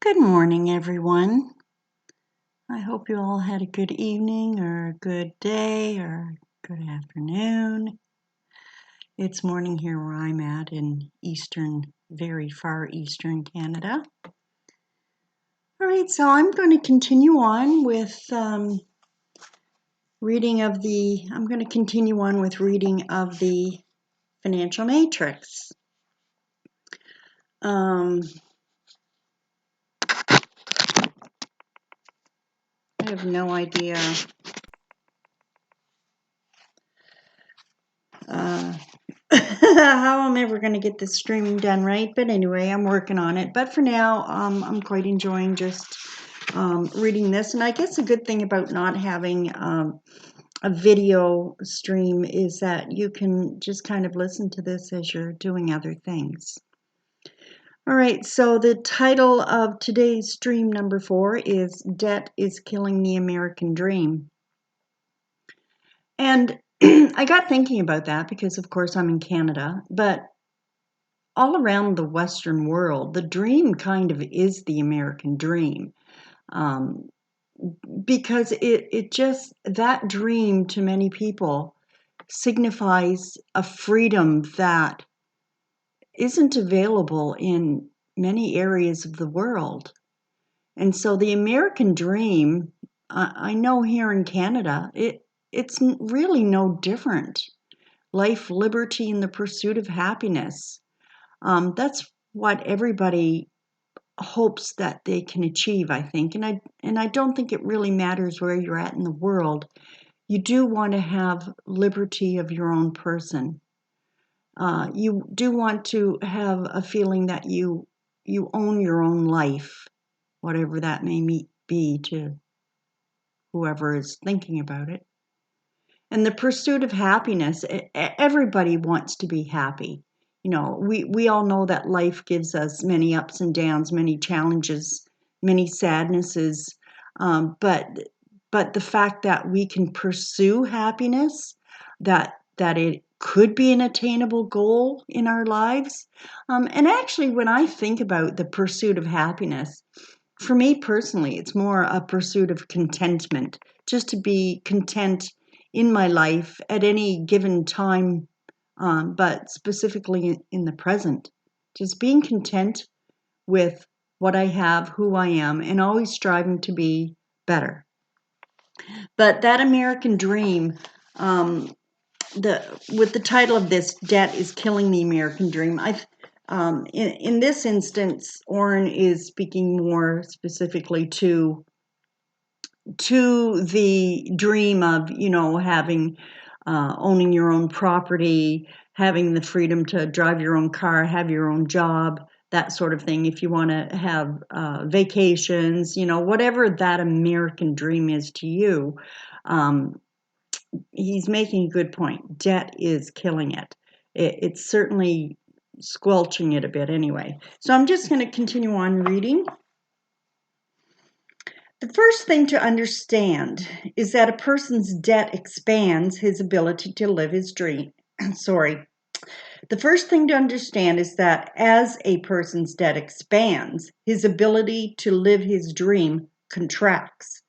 Good morning, everyone. I hope you all had a good evening or a good day or good afternoon. It's morning here where I'm at in very far eastern Canada. All right, so I'm going to continue on with reading of the financial matrix. I have no idea how I'm ever going to get this streaming done right, but anyway, I'm working on it. But for now, I'm quite enjoying just reading this. And I guess a good thing about not having a video stream is that you can just kind of listen to this as you're doing other things. All right, so the title of today's stream number 4 is Debt is Killing the American Dream. And I got thinking about that because, of course, I'm in Canada, but all around the Western world, the dream kind of is the American dream. Because that dream to many people signifies a freedom that isn't available in many areas of the world. And so the American dream, I know here in Canada, it's really no different. Life, liberty, and the pursuit of happiness. That's what everybody hopes that they can achieve, I think. And I don't think it really matters where you're at in the world. You do want to have liberty of your own person. You do want to have a feeling that you own your own life, whatever that may be to whoever is thinking about it. And the pursuit of happiness, everybody wants to be happy. You know, we all know that life gives us many ups and downs, many challenges, many sadnesses. But the fact that we can pursue happiness, that it could be an attainable goal in our lives. And actually, when I think about the pursuit of happiness, for me personally, it's more a pursuit of contentment, just to be content in my life at any given time, but specifically in the present. Just being content with what I have, who I am, and always striving to be better. But that American dream, with the title of this, Debt is Killing the American Dream, in this instance, Orrin is speaking more specifically to the dream of, having, owning your own property, having the freedom to drive your own car, have your own job, that sort of thing. If you want to have vacations, whatever that American dream is to you, he's making a good point. Debt is killing it. It's certainly squelching it a bit anyway. So I'm just going to continue on reading. The first thing to understand is that a person's debt expands his ability to live his dream. Sorry. The first thing to understand is that as a person's debt expands, his ability to live his dream contracts.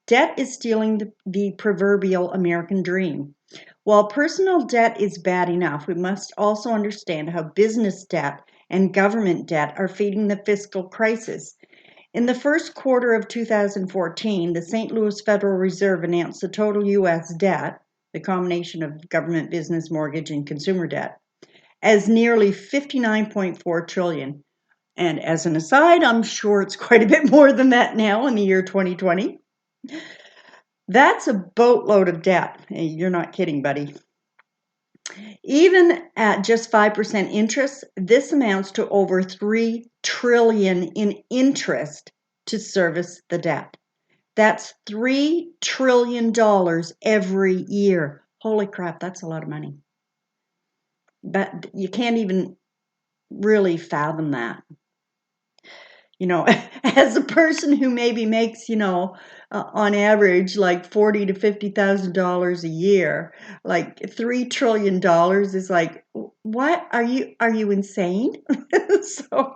Debt is stealing the proverbial American dream. While personal debt is bad enough, we must also understand how business debt and government debt are feeding the fiscal crisis. In the first quarter of 2014, the St. Louis Federal Reserve announced the total U.S. debt, the combination of government, business, mortgage, and consumer debt, as nearly $59.4 trillion. And as an aside, I'm sure it's quite a bit more than that now in the year 2020. That's a boatload of debt. Hey, you're not kidding, buddy. Even at just 5% interest, this amounts to over $3 trillion in interest to service the debt. That's $3 trillion every year. Holy crap, that's a lot of money. But you can't even really fathom that. As a person who maybe makes, on average, like $40,000 to $50,000 a year, like $3 trillion is like, what are you insane? So,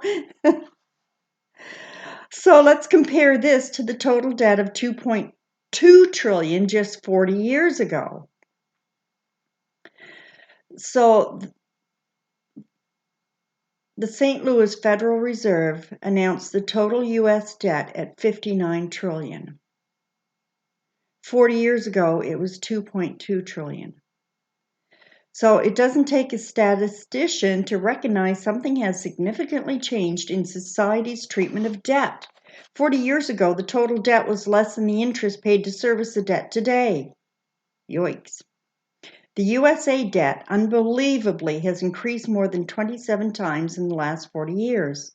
So let's compare this to the total debt of 2.2 trillion just 40 years ago. So the St. Louis Federal Reserve announced the total US debt at 59 trillion. 40 years ago, it was 2.2 trillion. So it doesn't take a statistician to recognize something has significantly changed in society's treatment of debt. 40 years ago, the total debt was less than the interest paid to service the debt today. Yoicks. The USA debt, unbelievably, has increased more than 27 times in the last 40 years.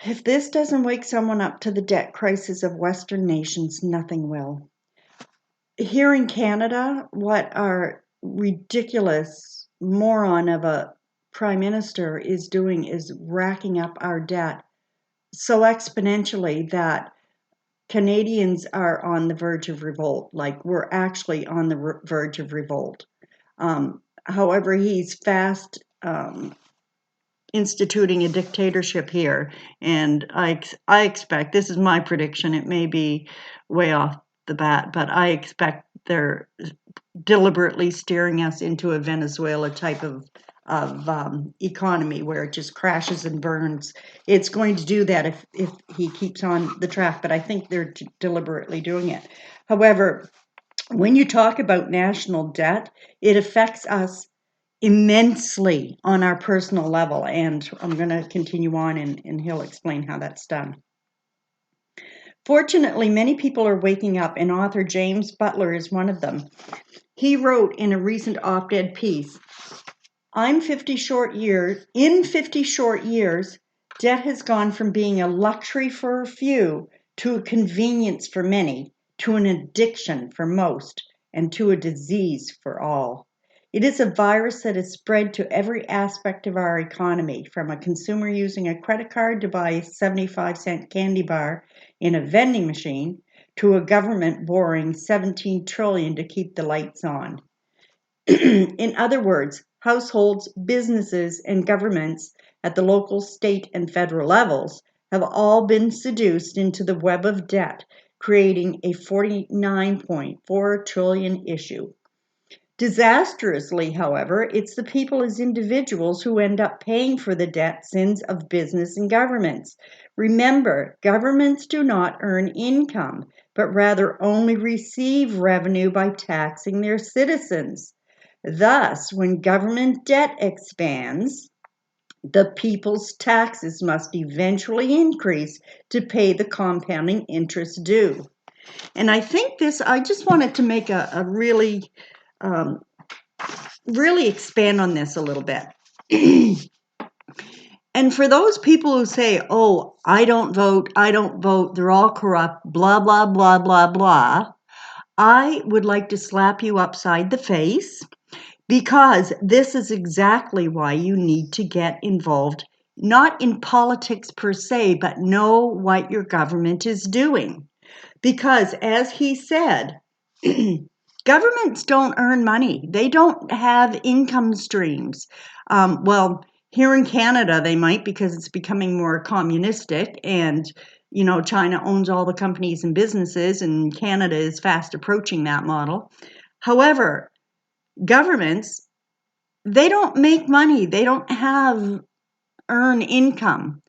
If this doesn't wake someone up to the debt crisis of Western nations, nothing will. Here in Canada, what our ridiculous moron of a prime minister is doing is racking up our debt so exponentially that Canadians are on the verge of revolt. Like, we're actually on the verge of revolt. However, he's fast instituting a dictatorship here, and I expect, this is my prediction, it may be way off the bat, but I expect they're deliberately steering us into a Venezuela type of economy where it just crashes and burns. It's going to do that if he keeps on the track, but I think they're deliberately doing it. However, when you talk about national debt, it affects us immensely on our personal level, and I'm going to continue on and he'll explain how that's done. Fortunately, many people are waking up, and author James Butler is one of them. He wrote in a recent op-ed piece, in 50 short years, debt has gone from being a luxury for a few to a convenience for many, to an addiction for most, and to a disease for all. It is a virus that has spread to every aspect of our economy, from a consumer using a credit card to buy a 75-cent candy bar in a vending machine, to a government borrowing $17 trillion to keep the lights on. In other words, households, businesses, and governments at the local, state, and federal levels have all been seduced into the web of debt, creating a $49.4 trillion issue. Disastrously, however, it's the people as individuals who end up paying for the debt sins of business and governments. Remember, governments do not earn income, but rather only receive revenue by taxing their citizens. Thus, when government debt expands, the people's taxes must eventually increase to pay the compounding interest due. And I think I just wanted to make a really expand on this a little bit. And for those people who say, oh, I don't vote, they're all corrupt, blah, blah, blah, blah, blah, I would like to slap you upside the face, because this is exactly why you need to get involved, not in politics per se, but know what your government is doing. Because as he said, governments don't earn money. They don't have income streams. Well, here in Canada, they might, because it's becoming more communistic, and China owns all the companies and businesses, and Canada is fast approaching that model. However, governments, they don't make money. They don't earn income.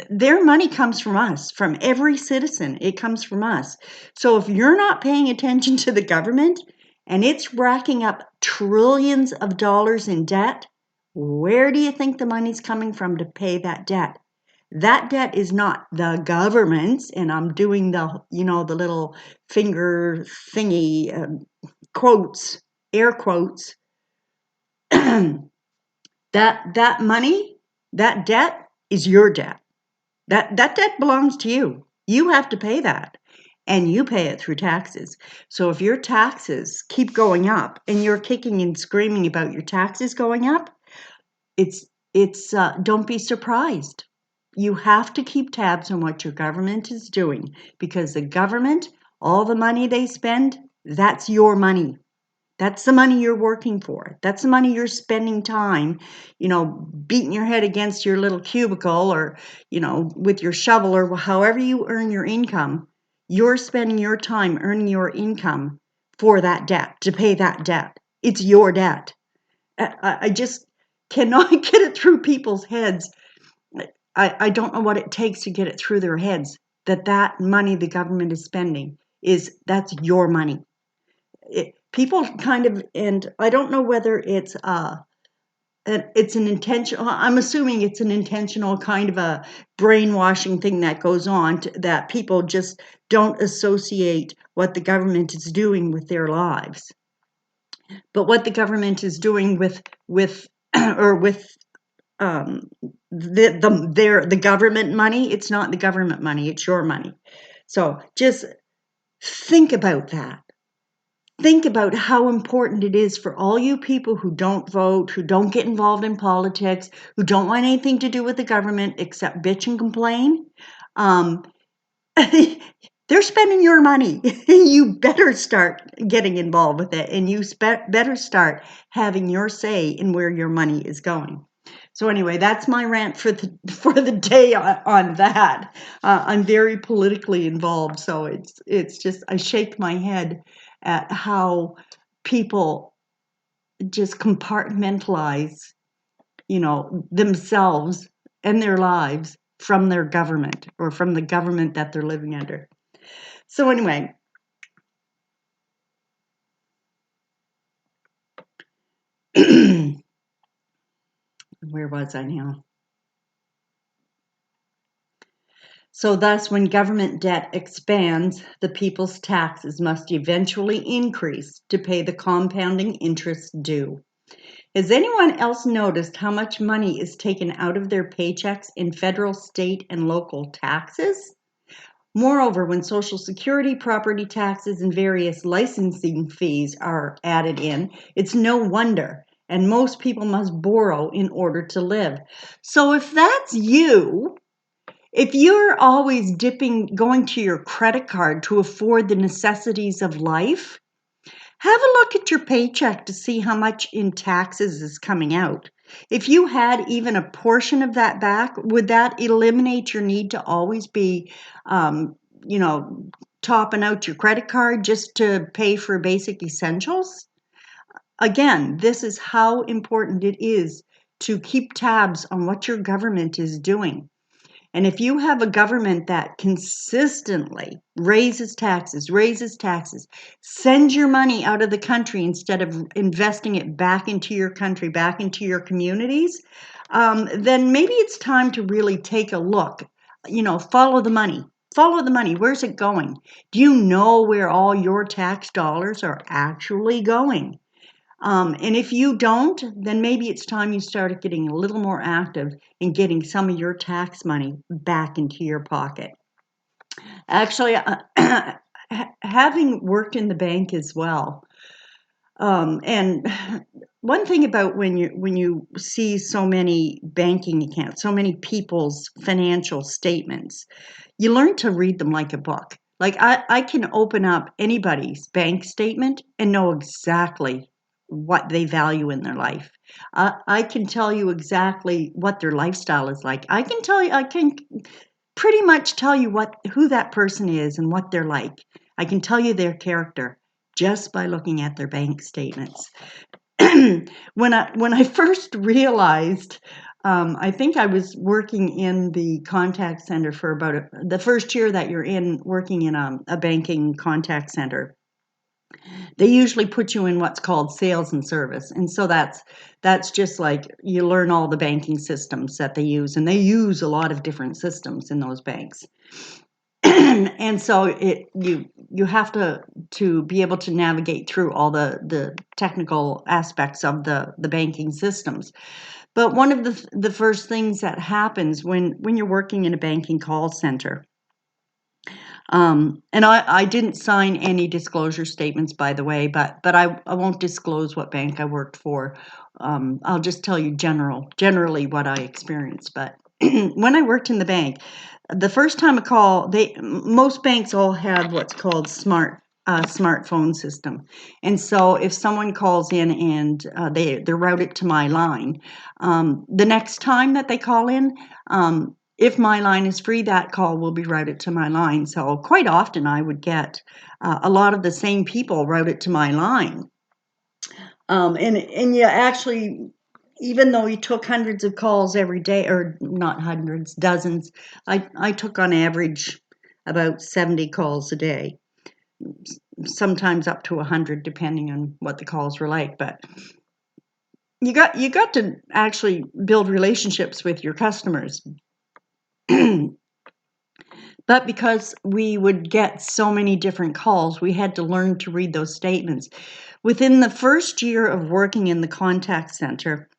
Their money comes from us, from every citizen. It comes from us. So if you're not paying attention to the government and it's racking up trillions of dollars in debt, where do you think the money's coming from to pay that debt? That debt is not the government's, and I'm doing the little finger thingy, quotes, air quotes. that money, that debt is your debt. That debt belongs to you. You have to pay that, and you pay it through taxes. So if your taxes keep going up and you're kicking and screaming about your taxes going up, it's don't be surprised. You have to keep tabs on what your government is doing, because the government, all the money they spend, that's your money. That's the money you're working for. That's the money you're spending time, beating your head against your little cubicle or, with your shovel or however you earn your income. You're spending your time earning your income for that debt, to pay that debt. It's your debt. I just cannot get it through people's heads. I don't know what it takes to get it through their heads that money the government is spending that's your money. People kind of, and I don't know whether it's an intentional, I'm assuming it's an intentional kind of a brainwashing thing that goes on that people just don't associate what the government is doing with their lives. But what the government is doing with or with the government money, it's not the government money, it's your money. So just think about that. Think about how important it is for all you people who don't vote, who don't get involved in politics, who don't want anything to do with the government except bitch and complain. They're spending your money. You better start getting involved with it, and you better start having your say in where your money is going. So anyway, that's my rant for the day on that. I'm very politically involved, so it's just I shake my head at how people just compartmentalize, themselves and their lives from their government or from the government that they're living under. So anyway, where was I now? So thus, when government debt expands, the people's taxes must eventually increase to pay the compounding interest due. Has anyone else noticed how much money is taken out of their paychecks in federal, state, and local taxes? Moreover, when Social Security, property taxes, and various licensing fees are added in, it's no wonder, and most people must borrow in order to live. So if that's you, if you're always going to your credit card to afford the necessities of life, have a look at your paycheck to see how much in taxes is coming out. If you had even a portion of that back, would that eliminate your need to always be, topping out your credit card just to pay for basic essentials? Again, this is how important it is to keep tabs on what your government is doing. And if you have a government that consistently raises taxes, sends your money out of the country instead of investing it back into your country, back into your communities, then maybe it's time to really take a look. Follow the money. Follow the money. Where's it going? Do you know where all your tax dollars are actually going? And if you don't, then maybe it's time you started getting a little more active in getting some of your tax money back into your pocket. Actually, having worked in the bank as well, and one thing about when you see so many banking accounts, so many people's financial statements, you learn to read them like a book. Like I can open up anybody's bank statement and know exactly what they value in their life. I can tell you exactly what their lifestyle is like. I can pretty much tell you who that person is and what they're like. I can tell you their character just by looking at their bank statements. When I first realized, I think I was working in the contact center for about the first year that you're working in a banking contact center. They usually put you in what's called sales and service, and so that's just like you learn all the banking systems that they use, and they use a lot of different systems in those banks. And so you have to be able to navigate through all the technical aspects of the banking systems. But one of the first things that happens when you're working in a banking call center, and I didn't sign any disclosure statements, by the way, but I won't disclose what bank I worked for. I'll just tell you generally what I experienced. But when I worked in the bank, the first time a call, most banks all have what's called smart smartphone system. And so if someone calls in and they're routed to my line, the next time that they call in, if my line is free, that call will be routed to my line. So quite often I would get a lot of the same people routed to my line. And you actually, even though you took hundreds of calls every day, or not hundreds, dozens, I took on average about 70 calls a day, sometimes up to 100 depending on what the calls were like. But you got to actually build relationships with your customers. But because we would get so many different calls, we had to learn to read those statements. Within the first year of working in the contact center,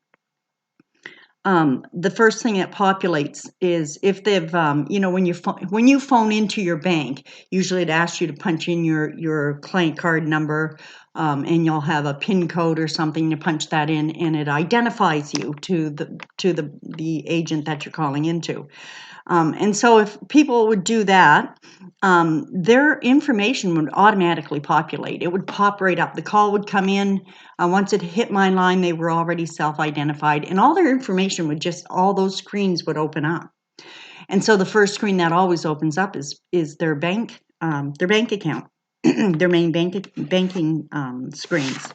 the first thing that populates is if they've, when you phone into your bank, usually it asks you to punch in your client card number, and you'll have a PIN code or something. You punch that in, and it identifies you to the agent that you're calling into. And so if people would do that, their information would automatically populate. It would pop right up. The call would come in. Once it hit my line, they were already self-identified, and all their information would all those screens would open up. And so the first screen that always opens up is their bank account, their main banking screens.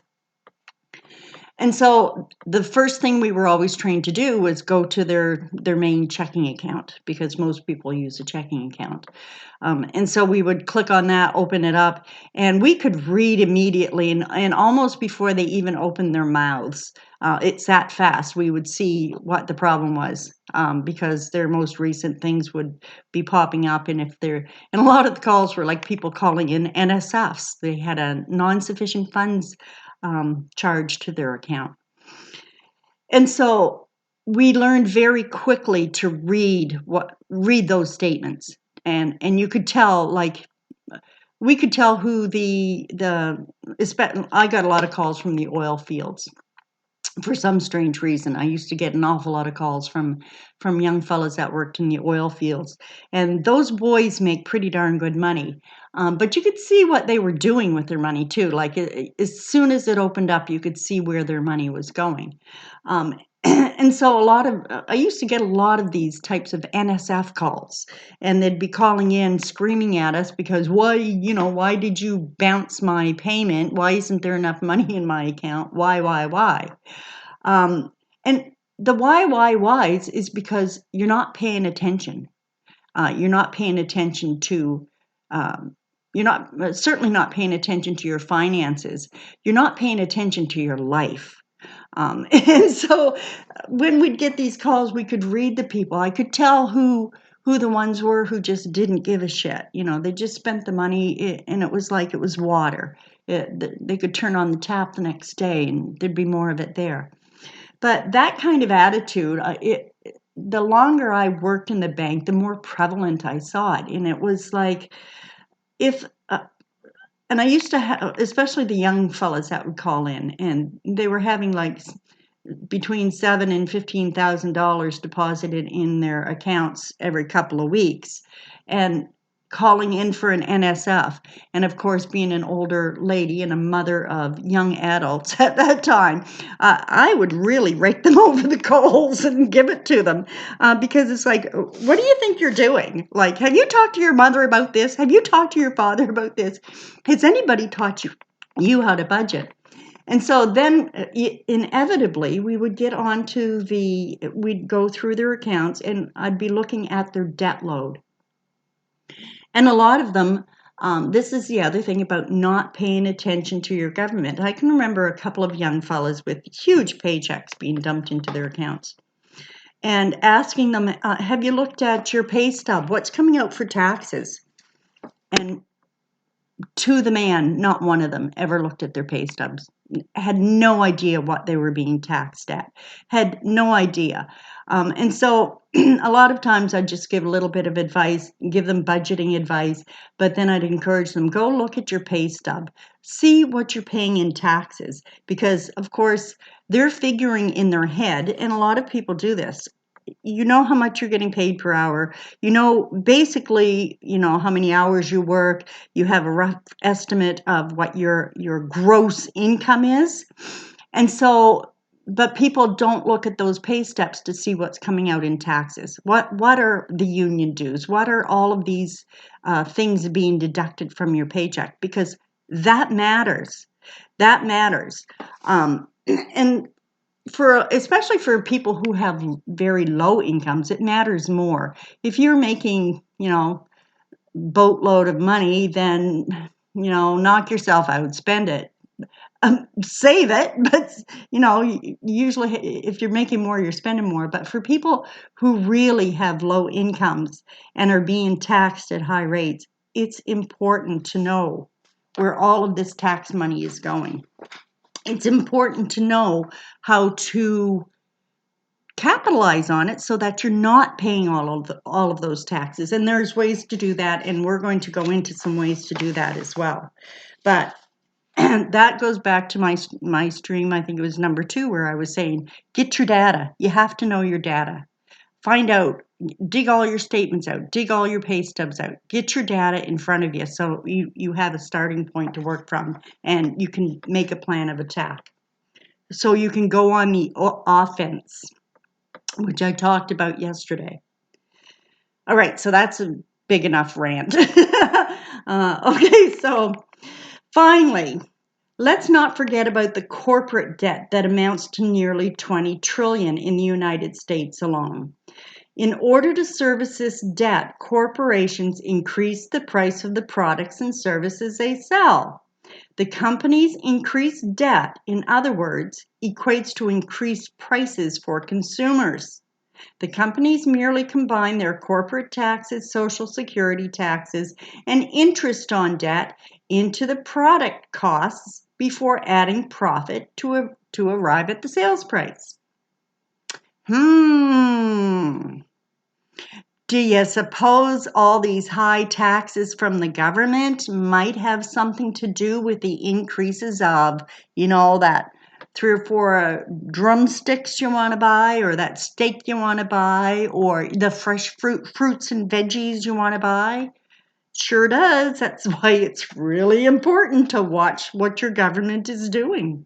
And so the first thing we were always trained to do was go to their main checking account, because most people use a checking account. And so we would click on that, open it up, and we could read immediately, and almost before they even opened their mouths, it's that fast. We would see what the problem was, because their most recent things would be popping up. And a lot of the calls were like people calling in NSFs. They had a non-sufficient funds charge to their account. And so we learned very quickly to read those statements, and you could tell, like, we could tell who I got a lot of calls from the oil fields. For some strange reason, I used to get an awful lot of calls from young fellas that worked in the oil fields, and those boys make pretty darn good money. But you could see what they were doing with their money too. Like, as soon as it opened up, you could see where their money was going. And so I used to get a lot of these types of NSF calls, and they'd be calling in screaming at us because why did you bounce my payment? Why isn't there enough money in my account? Why? And the whys is because you're not paying attention. You're not paying attention to, you're not certainly not paying attention to your finances. You're not paying attention to your life. And so when we'd get these calls, we could read the people. I could tell who the ones were who just didn't give a shit. They just spent the money, and it was like it was water. They could turn on the tap the next day, and there'd be more of it there. But that kind of attitude, the longer I worked in the bank, the more prevalent I saw it. And it was like, and I used to have, especially the young fellas that would call in, and they were having like between $7,000 and $15,000 deposited in their accounts every couple of weeks, and calling in for an NSF. And of course, being an older lady and a mother of young adults at that time, I would really rake them over the coals and give it to them, because it's like, what do you think you're doing? Like, have you talked to your mother about this? Have you talked to your father about this? Has anybody taught you how to budget? And so then inevitably we would get we'd go through their accounts, and I'd be looking at their debt load. And a lot of them, this is the other thing about not paying attention to your government. I can remember a couple of young fellas with huge paychecks being dumped into their accounts, and asking them, have you looked at your pay stub? What's coming out for taxes? And to the man, not one of them ever looked at their pay stubs, had no idea what they were being taxed at, had no idea. And so a lot of times I'd just give a little bit of advice, give them budgeting advice, but then I'd encourage them, go look at your pay stub, see what you're paying in taxes, because of course they're figuring in their head, and a lot of people do this. you know how much you're getting paid per hour. You know, basically, you know how many hours you work. You have a rough estimate of what your gross income is. And so, but people don't look at those pay stubs to see what's coming out in taxes. What are the union dues? What are all of these things being deducted from your paycheck? Because that matters. That matters. And especially for people who have very low incomes, it matters more. If you're making, you know, boatload of money, then, you know, knock yourself out, spend it. Save it, but you know, usually if you're making more, you're spending more. But for people who really have low incomes and are being taxed at high rates, it's important to know where all of this tax money is going. It's important to know how to capitalize on it so that you're not paying all of those taxes. And there's ways to do that, and we're going to go into some ways to do that as well. But that goes back to my stream, I think it was number 2, where I was saying, get your data. You have to know your data. Find out, dig all your statements out, dig all your pay stubs out, get your data in front of you so you have a starting point to work from, and you can make a plan of attack. So you can go on the offense, which I talked about yesterday. All right, so that's a big enough rant. Okay, so finally, let's not forget about the corporate debt that amounts to nearly 20 trillion in the United States alone. In order to service this debt, corporations increase the price of the products and services they sell. The company's increased debt, in other words, equates to increased prices for consumers. The companies merely combine their corporate taxes, social security taxes, and interest on debt into the product costs before adding profit to arrive at the sales price. Do you suppose all these high taxes from the government might have something to do with the increases of, you know, that 3 or 4 drumsticks you want to buy, or that steak you want to buy, or the fresh fruits and veggies you want to buy? Sure does. That's why it's really important to watch what your government is doing.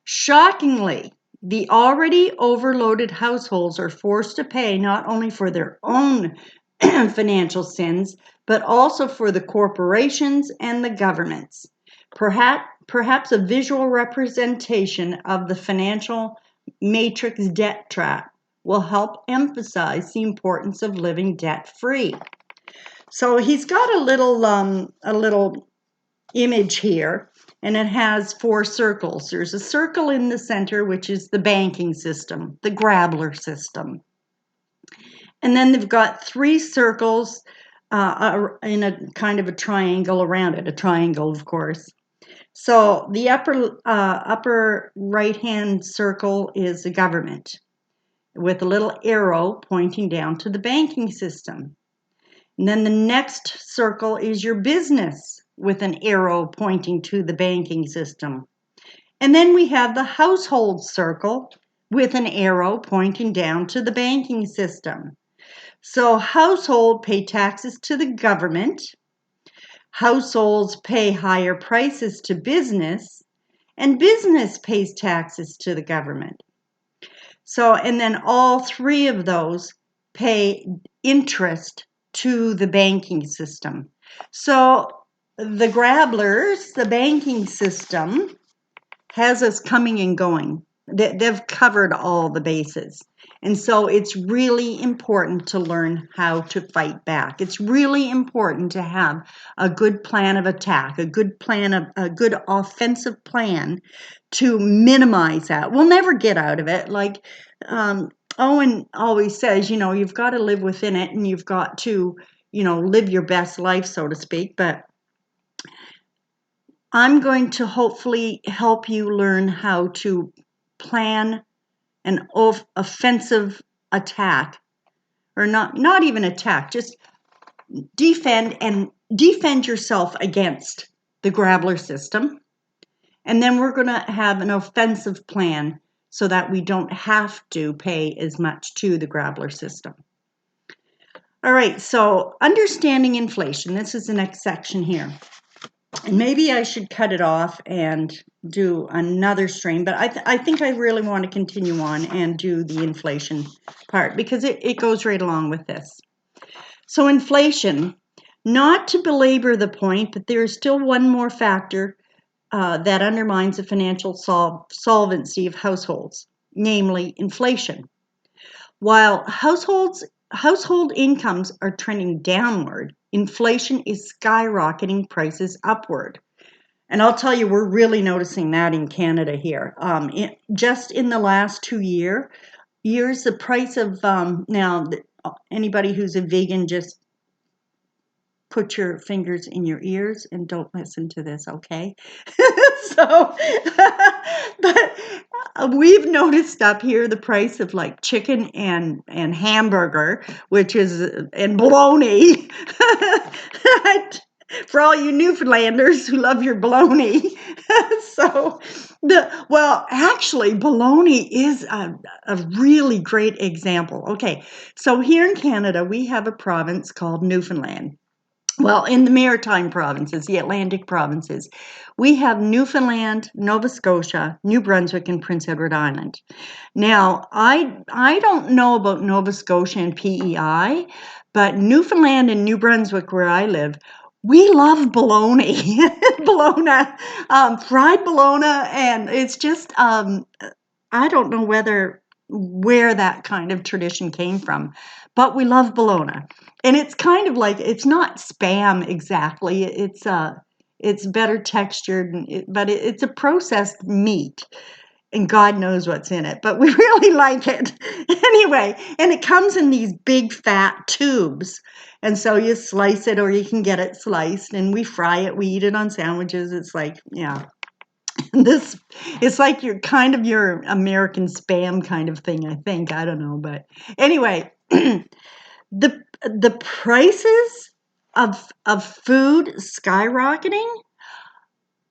Shockingly, the already overloaded households are forced to pay not only for their own financial sins, but also for the corporations and the governments. Perhaps a visual representation of the financial matrix debt trap will help emphasize the importance of living debt-free. So he's got a little image here, and it has 4 circles. There's a circle in the center, which is the banking system, the Grabler system. And then they've got 3 circles in a kind of a triangle around it, a triangle, of course. So the upper right-hand circle is the government, with a little arrow pointing down to the banking system. And then the next circle is your business, with an arrow pointing to the banking system. And then we have the household circle with an arrow pointing down to the banking system. So household pay taxes to the government, households pay higher prices to business, and business pays taxes to the government. So, and then all 3 of those pay interest to the banking system. So the Grablers, the banking system, has us coming and going. They've covered all the bases. And so it's really important to learn how to fight back. It's really important to have a good plan of attack, a good offensive plan to minimize that. We'll never get out of it. Like Owen always says, you know, you've got to live within it, and you've got to, you know, live your best life, so to speak. But I'm going to hopefully help you learn how to plan an offensive attack, or not even attack, just defend yourself against the Grabler system. And then we're going to have an offensive plan so that we don't have to pay as much to the Grabler system. All right, so understanding inflation. This is the next section here. And maybe I should cut it off and do another stream, but I think I really want to continue on and do the inflation part because it goes right along with this. So inflation, not to belabor the point, but there is still one more factor that undermines the financial solvency of households, namely inflation. While household incomes are trending downward, inflation is skyrocketing prices upward. And I'll tell you, we're really noticing that in Canada here. Just in the last 2 years, the price of anybody who's a vegan, just put your fingers in your ears and don't listen to this, okay? So, but we've noticed up here the price of like chicken and hamburger, which is and bologna. For all you Newfoundlanders who love your bologna. So, actually, bologna is a really great example. Okay, so here in Canada, we have a province called Newfoundland. Well, in the Maritime provinces, the Atlantic provinces, we have Newfoundland, Nova Scotia, New Brunswick, and Prince Edward Island. Now, I don't know about Nova Scotia and PEI, but Newfoundland and New Brunswick, where I live, we love bologna, fried bologna, and it's just, I don't know where that kind of tradition came from, but we love bologna. And it's kind of like, it's not Spam exactly. It's better textured, but it's a processed meat. And God knows what's in it, but we really like it. Anyway, and it comes in these big fat tubes. And so you slice it or you can get it sliced and we fry it. We eat it on sandwiches. It's like, yeah. It's like your American Spam kind of thing, I think. I don't know. But anyway, the prices of food skyrocketing.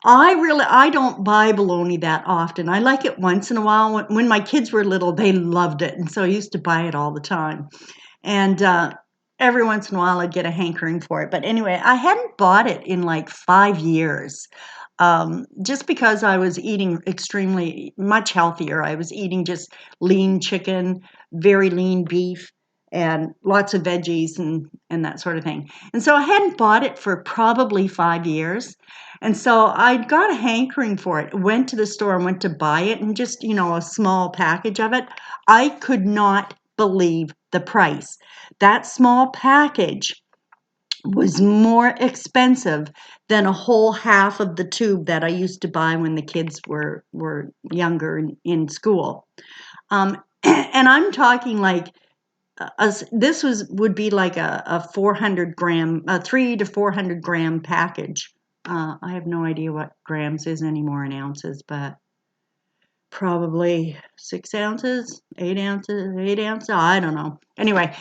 I don't buy bologna that often. I like it once in a while. When my kids were little, they loved it, and so I used to buy it all the time. And every once in a while, I'd get a hankering for it. But anyway, I hadn't bought it in like 5 years. Just because I was eating extremely much healthier. I was eating just lean chicken, very lean beef, and lots of veggies and that sort of thing. And so I hadn't bought it for probably 5 years. And so I got a hankering for it. Went to the store and went to buy it and just, a small package of it. I could not believe the price. That small package was more expensive than a whole half of the tube that I used to buy when the kids were younger in school. And I'm talking like this would be like a 400 gram, a 300 to 400 gram package. I have no idea what grams is anymore in ounces, but probably 6 ounces, 8 ounces, I don't know. Anyway,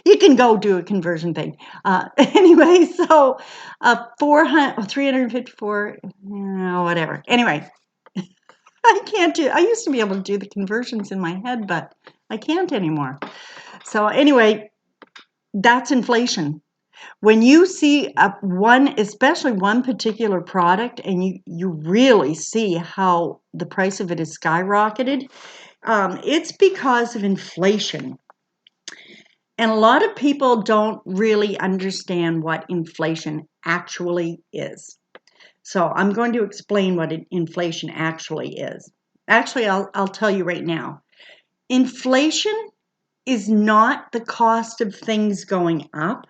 you can go do a conversion thing. Anyway, so 354, whatever. Anyway, I used to be able to do the conversions in my head, but I can't anymore. So anyway, that's inflation. When you see especially one particular product, and you really see how the price of it is skyrocketed, it's because of inflation. And a lot of people don't really understand what inflation actually is. So I'm going to explain what inflation actually is. Actually, I'll tell you right now. Inflation is not the cost of things going up.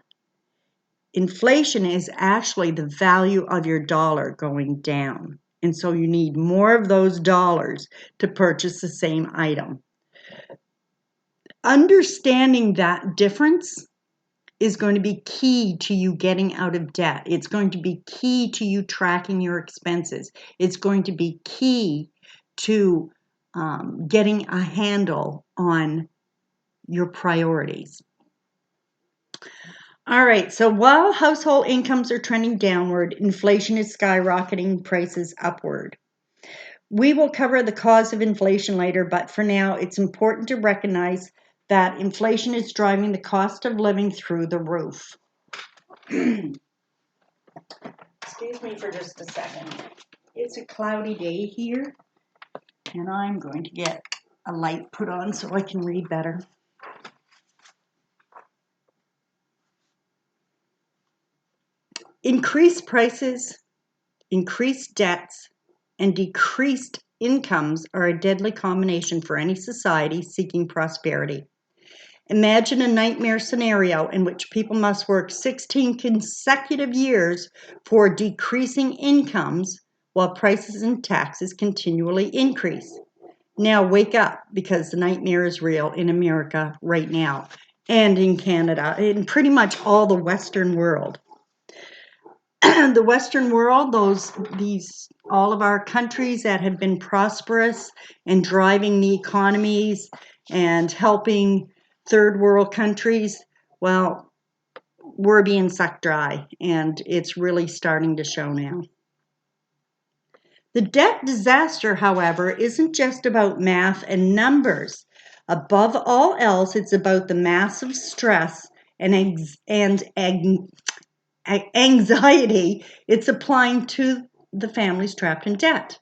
Inflation is actually the value of your dollar going down. And so you need more of those dollars to purchase the same item. Understanding that difference is going to be key to you getting out of debt. It's going to be key to you tracking your expenses. It's going to be key to getting a handle on your priorities. All right, so while household incomes are trending downward, inflation is skyrocketing prices upward. We will cover the cause of inflation later, but for now, it's important to recognize that inflation is driving the cost of living through the roof. Excuse me for just a second. It's a cloudy day here, and I'm going to get a light put on so I can read better. Increased prices, increased debts, and decreased incomes are a deadly combination for any society seeking prosperity. Imagine a nightmare scenario in which people must work 16 consecutive years for decreasing incomes while prices and taxes continually increase. Now wake up, because the nightmare is real in America right now, and in Canada, in pretty much all the Western world. The Western world, all of our countries that have been prosperous and driving the economies and helping third world countries, well, we're being sucked dry, and it's really starting to show now. The debt disaster, however, isn't just about math and numbers. Above all else, it's about the massive stress and anxiety it's applying to the families trapped in debt.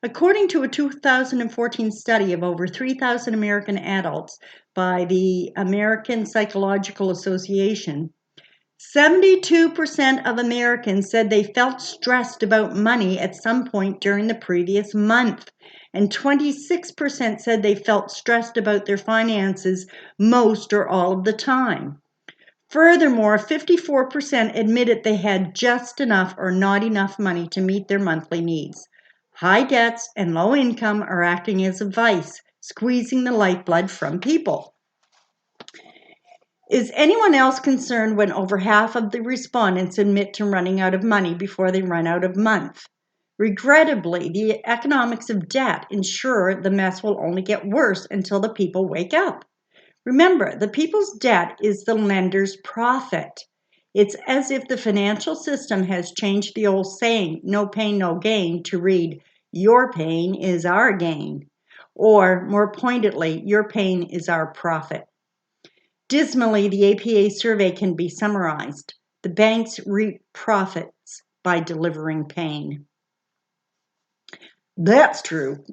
According to a 2014 study of over 3,000 American adults by the American Psychological Association, 72% of Americans said they felt stressed about money at some point during the previous month, and 26% said they felt stressed about their finances most or all of the time. Furthermore, 54% admitted they had just enough or not enough money to meet their monthly needs. High debts and low income are acting as a vice, squeezing the lifeblood from people. Is anyone else concerned when over half of the respondents admit to running out of money before they run out of month? Regrettably, the economics of debt ensure the mess will only get worse until the people wake up. Remember, the people's debt is the lender's profit. It's as if the financial system has changed the old saying, no pain, no gain, to read, your pain is our gain. Or, more pointedly, your pain is our profit. Dismally, the APA survey can be summarized. The banks reap profits by delivering pain. That's true.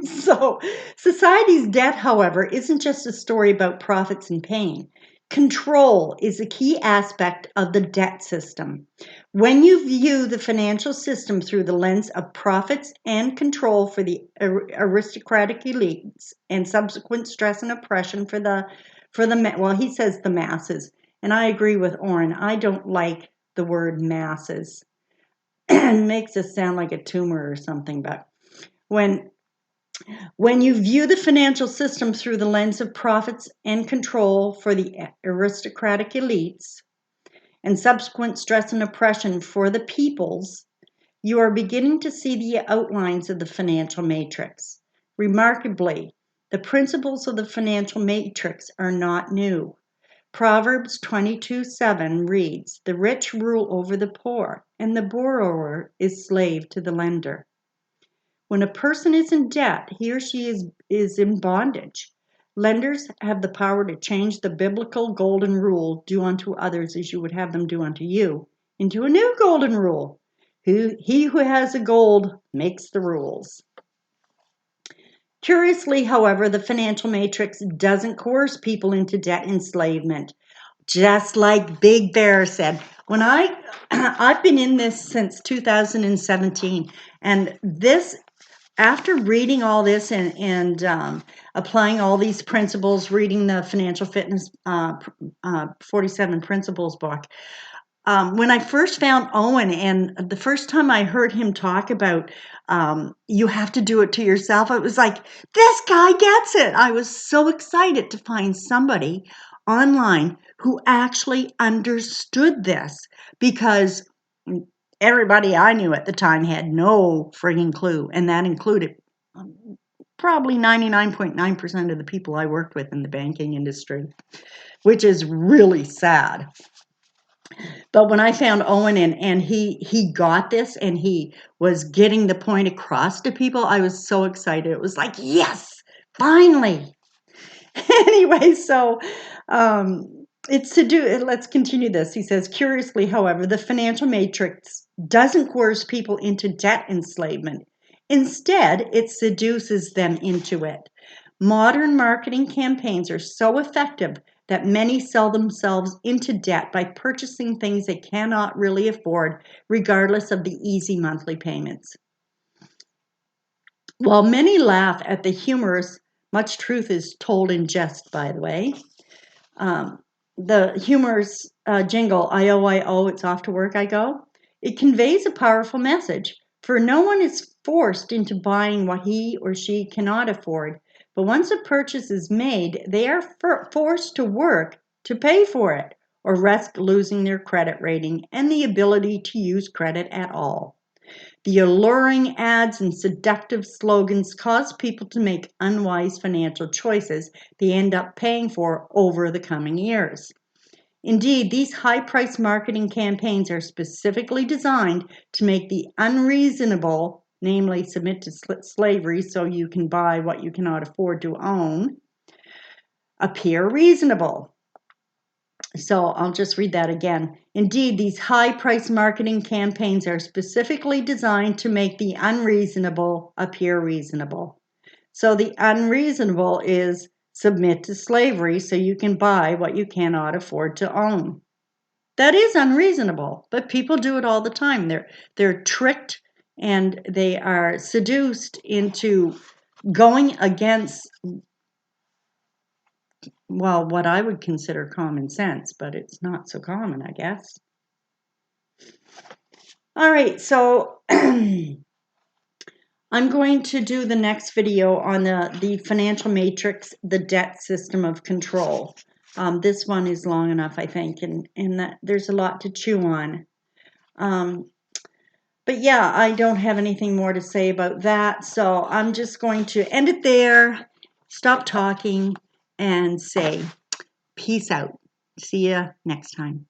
So, society's debt, however, isn't just a story about profits and pain. Control is a key aspect of the debt system. When you view the financial system through the lens of profits and control for the aristocratic elites and subsequent stress and oppression for the well, he says the masses, and I agree with Orrin. I don't like the word masses. It makes us sound like a tumor or something, but when you view the financial system through the lens of profits and control for the aristocratic elites and subsequent stress and oppression for the peoples, you are beginning to see the outlines of the financial matrix. Remarkably, the principles of the financial matrix are not new. Proverbs 22:7 reads, "The rich rule over the poor, and the borrower is slave to the lender." When a person is in debt, he or she is in bondage. Lenders have the power to change the biblical golden rule, do unto others as you would have them do unto you, into a new golden rule. He who has a gold makes the rules. Curiously, however, the financial matrix doesn't coerce people into debt enslavement. Just like Big Bear said, when I've been in this since 2017, and this, after reading all this and applying all these principles, reading the Financial Fitness 47 Principles book, when I first found Owen, and the first time I heard him talk about you have to do it to yourself, it was like, this guy gets it. I was so excited to find somebody online who actually understood this, because everybody I knew at the time had no frigging clue, and that included probably 99.9% of the people I worked with in the banking industry, which is really sad. But when I found Owen and he got this and he was getting the point across to people, I was so excited. It was like, yes, finally. Anyway, so it's to do, let's continue this. He says, curiously, however, the financial matrix doesn't coerce people into debt enslavement. Instead, it seduces them into it. Modern marketing campaigns are so effective that many sell themselves into debt by purchasing things they cannot really afford, regardless of the easy monthly payments. While many laugh at the humorous, much truth is told in jest, by the way. The humorous jingle, I-O, it's off to work I go. It conveys a powerful message, for no one is forced into buying what he or she cannot afford. But once a purchase is made, they are forced to work to pay for it, or risk losing their credit rating and the ability to use credit at all. The alluring ads and seductive slogans cause people to make unwise financial choices they end up paying for over the coming years. Indeed, these high-priced marketing campaigns are specifically designed to make the unreasonable, namely submit to slavery so you can buy what you cannot afford to own, appear reasonable. So I'll just read that again. Indeed, these high-price marketing campaigns are specifically designed to make the unreasonable appear reasonable. So the unreasonable is submit to slavery so you can buy what you cannot afford to own. That is unreasonable, but people do it all the time. They're tricked and they are seduced into going against, well, what I would consider common sense, but it's not so common, I guess. All right, so I'm going to do the next video on the financial matrix, the debt system of control. This one is long enough, I think, and that there's a lot to chew on. But yeah, I don't have anything more to say about that, so I'm just going to end it there, stop talking, and say peace out. See ya next time.